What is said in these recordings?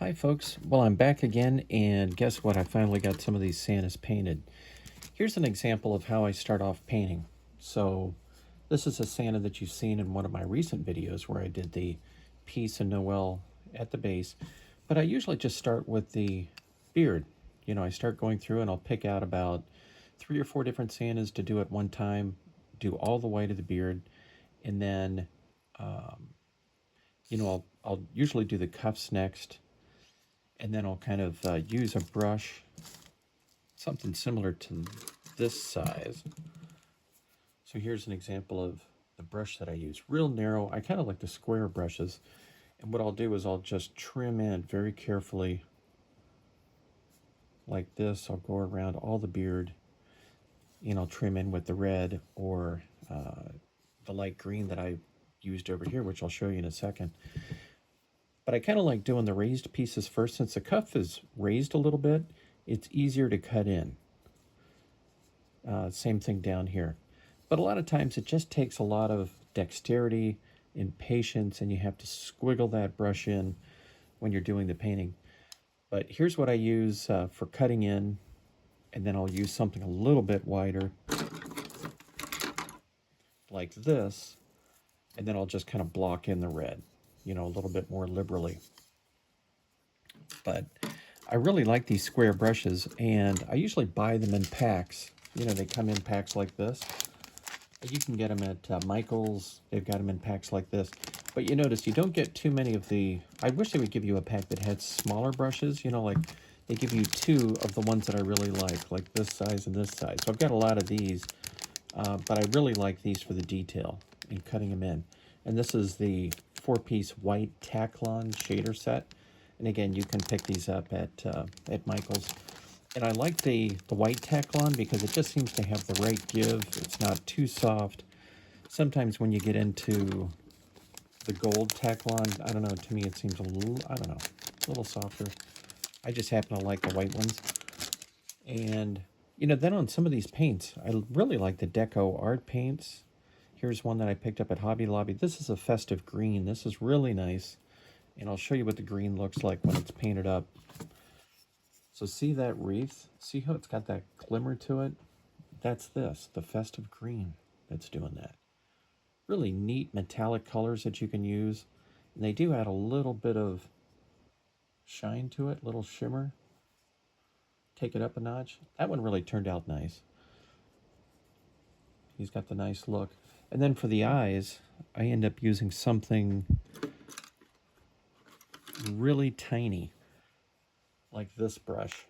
Hi folks, well I'm back again and guess what, I finally got some of these Santas painted. Here's an example of how I start off painting. So this is a Santa that you've seen in one of my recent videos where I did the peace and Noel at the base, but I usually just start with the beard. You know, I start going through and I'll pick out about 3 or 4 different Santas to do at one time, do all the way to the beard, and then I'll usually do the cuffs next, and then I'll kind of use a brush, something similar to this size. So here's an example of the brush that I use. Real narrow. I kind of like the square brushes. And what I'll do is I'll just trim in very carefully like this. I'll go around all the beard and I'll trim in with the red or the light green that I used over here, which I'll show you in a second. But I kind of like doing the raised pieces first. Since the cuff is raised a little bit, it's easier to cut in. Same thing down here. But a lot of times it just takes a lot of dexterity and patience, and you have to squiggle that brush in when you're doing the painting. But here's what I use for cutting in, and then I'll use something a little bit wider, like this, and then I'll just kind of block in the red, you know, a little bit more liberally. But I really like these square brushes, and I usually buy them in packs. You know, they come in packs like this. You can get them at Michael's. They've got them in packs like this. But you notice you don't get too many of the... I wish they would give you a pack that had smaller brushes. You know, like they give you 2 of the ones that I really like this size and this size. So I've got a lot of these, but I really like these for the detail and cutting them in. And this is the 4-piece white Taklon shader set. And again, you can pick these up at Michael's. And I like the white Taklon because it just seems to have the right give. It's not too soft. Sometimes when you get into the gold Taklon, I don't know, to me it seems a little, I don't know, a little softer. I just happen to like the white ones. And, you know, then on some of these paints, I really like the Deco Art paints. Here's one that I picked up at Hobby Lobby. This is a festive green. This is really nice. And I'll show you what the green looks like when it's painted up. So see that wreath? See how it's got that glimmer to it? That's this, the festive green that's doing that. Really neat metallic colors that you can use. And they do add a little bit of shine to it, little shimmer. Take it up a notch. That one really turned out nice. He's got the nice look. And then for the eyes, I end up using something really tiny, like this brush,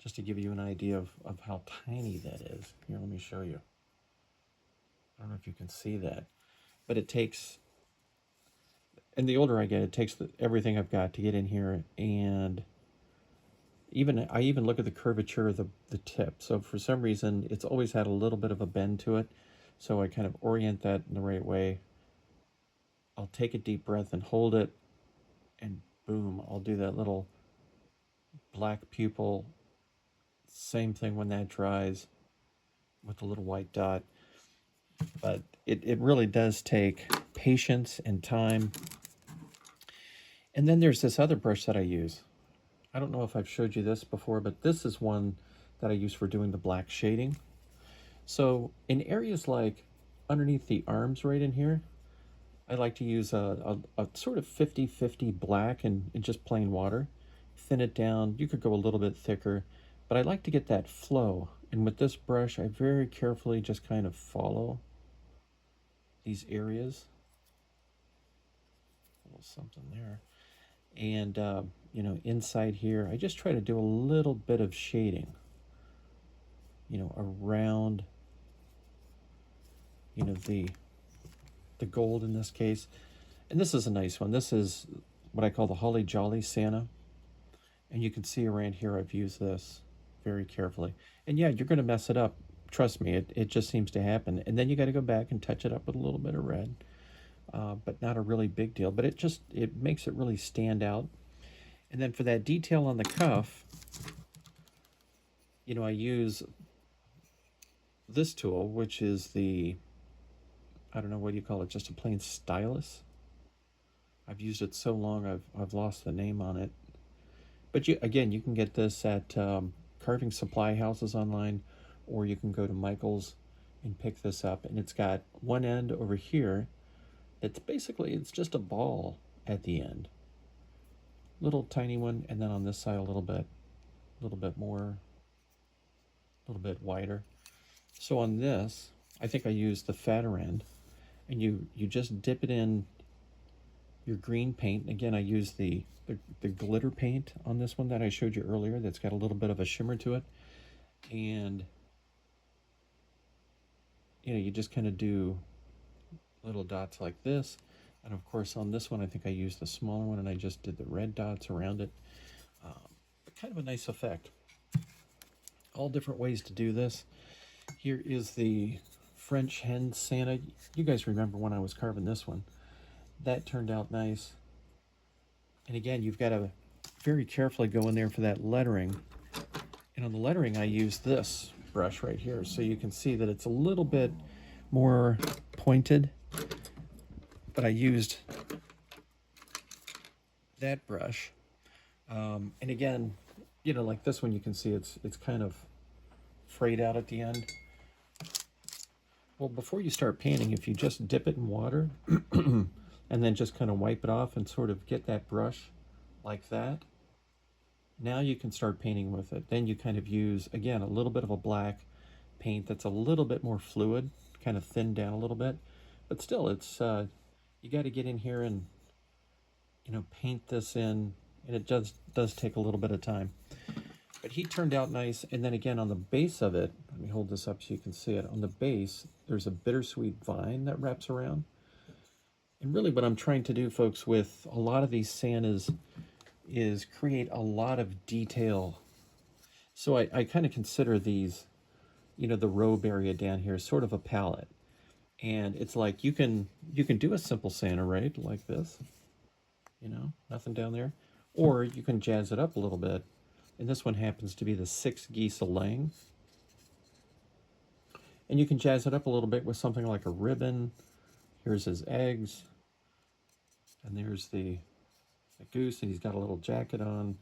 just to give you an idea of how tiny that is. Here, let me show you. I don't know if you can see that, but it takes, and the older I get, it takes everything I've got to get in here, and I even look at the curvature of the tip. So for some reason, it's always had a little bit of a bend to it, so I kind of orient that in the right way. I'll take a deep breath and hold it, and boom, I'll do that little black pupil. Same thing when that dries with the little white dot. But it really does take patience and time. And then there's this other brush that I use. I don't know if I've showed you this before, but this is one that I use for doing the black shading. So in areas like underneath the arms right in here, I like to use a sort of 50-50 black and just plain water. Thin it down. You could go a little bit thicker, but I like to get that flow. And with this brush, I very carefully just kind of follow these areas. A little something there. And, you know, inside here, I just try to do a little bit of shading, you know, around, you know, the gold in this case. And this is a nice one. This is what I call the Holly Jolly Santa. And you can see around here I've used this very carefully. And yeah, you're going to mess it up. Trust me, it just seems to happen. And then you got to go back and touch it up with a little bit of red. But not a really big deal. But it makes it really stand out. And then for that detail on the cuff, you know, I use this tool, which is the, I don't know, what do you call it? Just a plain stylus. I've used it so long I've lost the name on it. But you can get this at carving supply houses online, or you can go to Michael's and pick this up. And it's got one end over here. It's just a ball at the end, little tiny one, and then on this side a little bit more, a little bit wider. So on this, I think I used the fatter end, and you just dip it in your green paint. Again, I use the glitter paint on this one that I showed you earlier that's got a little bit of a shimmer to it. And, you just kind of do little dots like this. And of course, on this one, I think I used the smaller one and I just did the red dots around it. But kind of a nice effect. All different ways to do this. Here is the French hen Santa. You guys remember when I was carving this one. That turned out nice. And again, you've got to very carefully go in there for that lettering. And on the lettering, I use this brush right here. So you can see that it's a little bit more pointed. But I used that brush. And again, like this one, you can see it's kind of frayed out at the end. Well, before you start painting, if you just dip it in water and then just kind of wipe it off and sort of get that brush like that, now you can start painting with it. Then you kind of use, again, a little bit of a black paint that's a little bit more fluid, kind of thinned down a little bit. But still, it's you got to get in here and paint this in, and it does take a little bit of time. But he turned out nice. And then again, on the base of it, let me hold this up so you can see it. On the base, there's a bittersweet vine that wraps around. And really what I'm trying to do, folks, with a lot of these Santas is create a lot of detail. So I kind of consider these, the robe area down here sort of a palette. And it's like you can do a simple Santa, right? Like this, nothing down there. Or you can jazz it up a little bit. And this one happens to be the 6 geese a-laying. And you can jazz it up a little bit with something like a ribbon. Here's his eggs. And there's the goose, and he's got a little jacket on.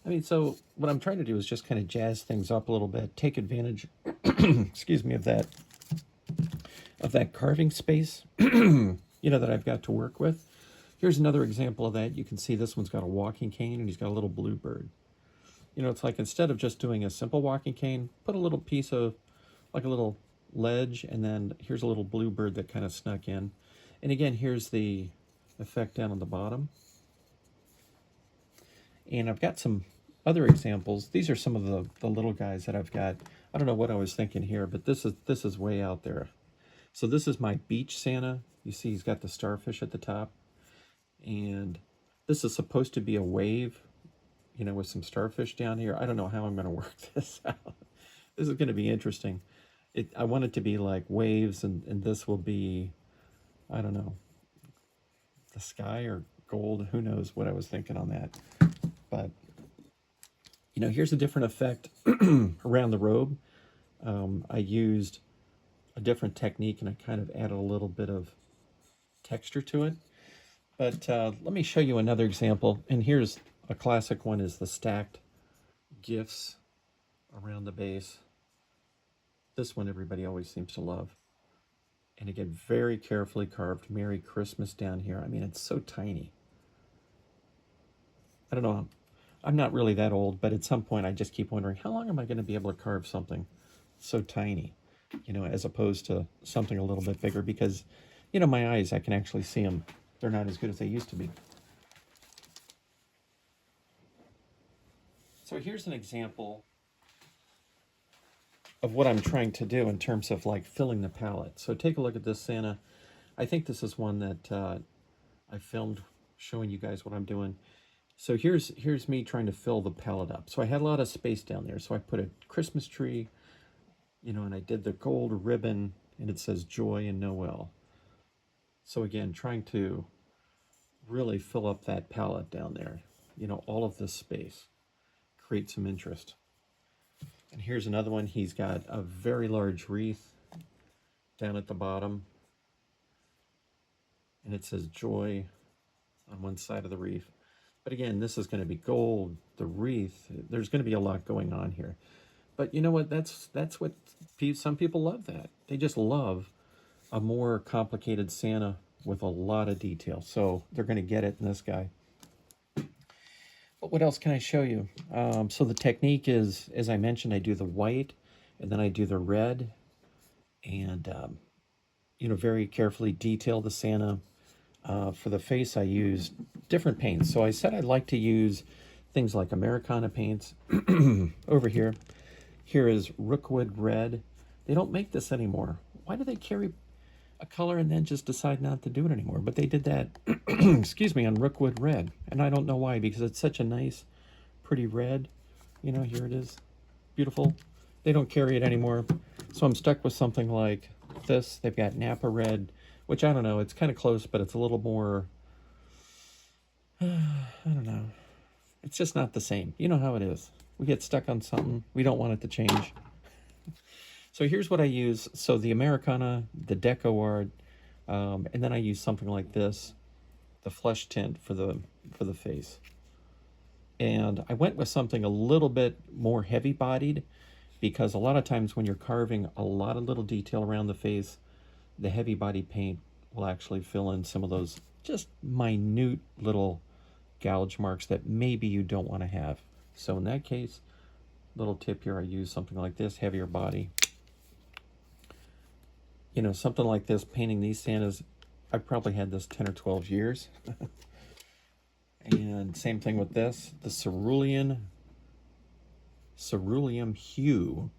I mean, so what I'm trying to do is just kind of jazz things up a little bit, take advantage, excuse me, of that carving space, that I've got to work with. Here's another example of that. You can see this one's got a walking cane, and he's got a little bluebird. It's like instead of just doing a simple walking cane, put a little piece of, like a little ledge, and then here's a little bluebird that kind of snuck in. And again, here's the effect down on the bottom. And I've got some other examples. These are some of the little guys that I've got. I don't know what I was thinking here, but this is way out there. So this is my beach Santa. You see he's got the starfish at the top. And this is supposed to be a wave, with some starfish down here. I don't know how I'm going to work this out. This is going to be interesting. I want it to be like waves, and this will be, I don't know, the sky or gold. Who knows what I was thinking on that. But, here's a different effect around the robe. I used a different technique, and I kind of added a little bit of texture to it. But let me show you another example. And here's a classic one, is the stacked gifts around the base. This one everybody always seems to love. And again, very carefully carved Merry Christmas down here. I mean, it's so tiny. I don't know. I'm not really that old, but at some point I just keep wondering, how long am I going to be able to carve something so tiny, as opposed to something a little bit bigger? Because, my eyes, I can actually see them. They're not as good as they used to be. So here's an example of what I'm trying to do in terms of like filling the palette. So take a look at this Santa. I think this is one that I filmed showing you guys what I'm doing. So here's me trying to fill the palette up. So I had a lot of space down there. So I put a Christmas tree, and I did the gold ribbon, and it says Joy and Noel. So again, trying to really fill up that palette down there, all of this space, create some interest. And here's another one. He's got a very large wreath down at the bottom, and it says Joy on one side of the wreath. But again, this is going to be gold. The wreath, there's going to be a lot going on here. But you know what? That's what some people love. That they just love a more complicated Santa with a lot of detail. So they're going to get it in this guy. But what else can I show you? So the technique is, as I mentioned, I do the white and then I do the red, and very carefully detail the Santa. For the face, I use different paints. So I said I'd like to use things like Americana paints. Over here. Here is Rookwood Red. They don't make this anymore. Why do they carry a color and then just decide not to do it anymore? But they did that, excuse me, on Rookwood Red. And I don't know why, because it's such a nice, pretty red. Here it is. Beautiful. They don't carry it anymore. So I'm stuck with something like this. They've got Napa Red, which I don't know. It's kind of close, but it's a little more, I don't know. It's just not the same. You know how it is. We get stuck on something. We don't want it to change. So here's what I use. So the Americana, the Deco Art, and then I use something like this, the flesh tint for the face. And I went with something a little bit more heavy-bodied, because a lot of times when you're carving a lot of little detail around the face, the heavy-body paint will actually fill in some of those just minute little gouge marks that maybe you don't want to have. So in that case, little tip here, I use something like this, heavier body. Something like this, painting these Santas, I've probably had this 10 or 12 years. And same thing with this, the cerulean hue,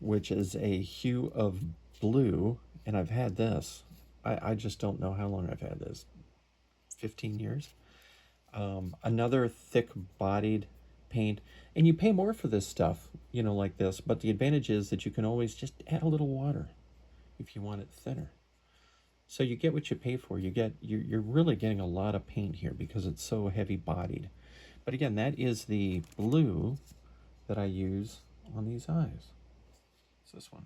which is a hue of blue. And I've had this. I just don't know how long I've had this. 15 years. Another thick-bodied paint. And you pay more for this stuff, like this. But the advantage is that you can always just add a little water if you want it thinner. So you get what you pay for. You're really getting a lot of paint here because it's so heavy-bodied. But again, that is the blue that I use on these eyes. It's this one.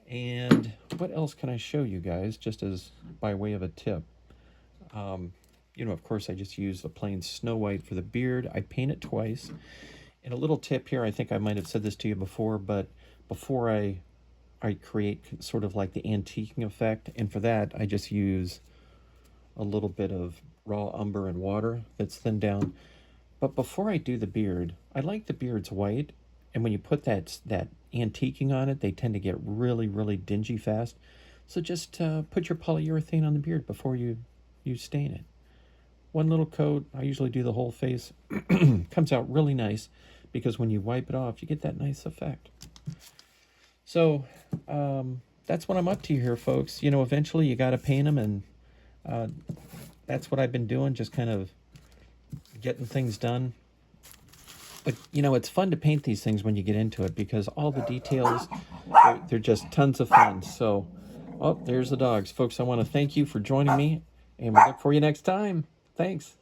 And what else can I show you guys, just as by way of a tip? Of course, I just use the plain Snow White for the beard. I paint it twice. And a little tip here, I think I might have said this to you before, but before I create sort of like the antiquing effect, and for that, I just use a little bit of raw umber and water that's thinned down. But before I do the beard, I like the beards white, and when you put that antiquing on it, they tend to get really, really dingy fast. So just put your polyurethane on the beard before you stain it. One little coat, I usually do the whole face. Comes out really nice, because when you wipe it off, you get that nice effect. So that's what I'm up to here, folks. Eventually you got to paint them, and that's what I've been doing, just kind of getting things done. But, it's fun to paint these things when you get into it, because all the details, they're just tons of fun. So, there's the dogs. Folks, I want to thank you for joining me, and we'll look for you next time. Thanks.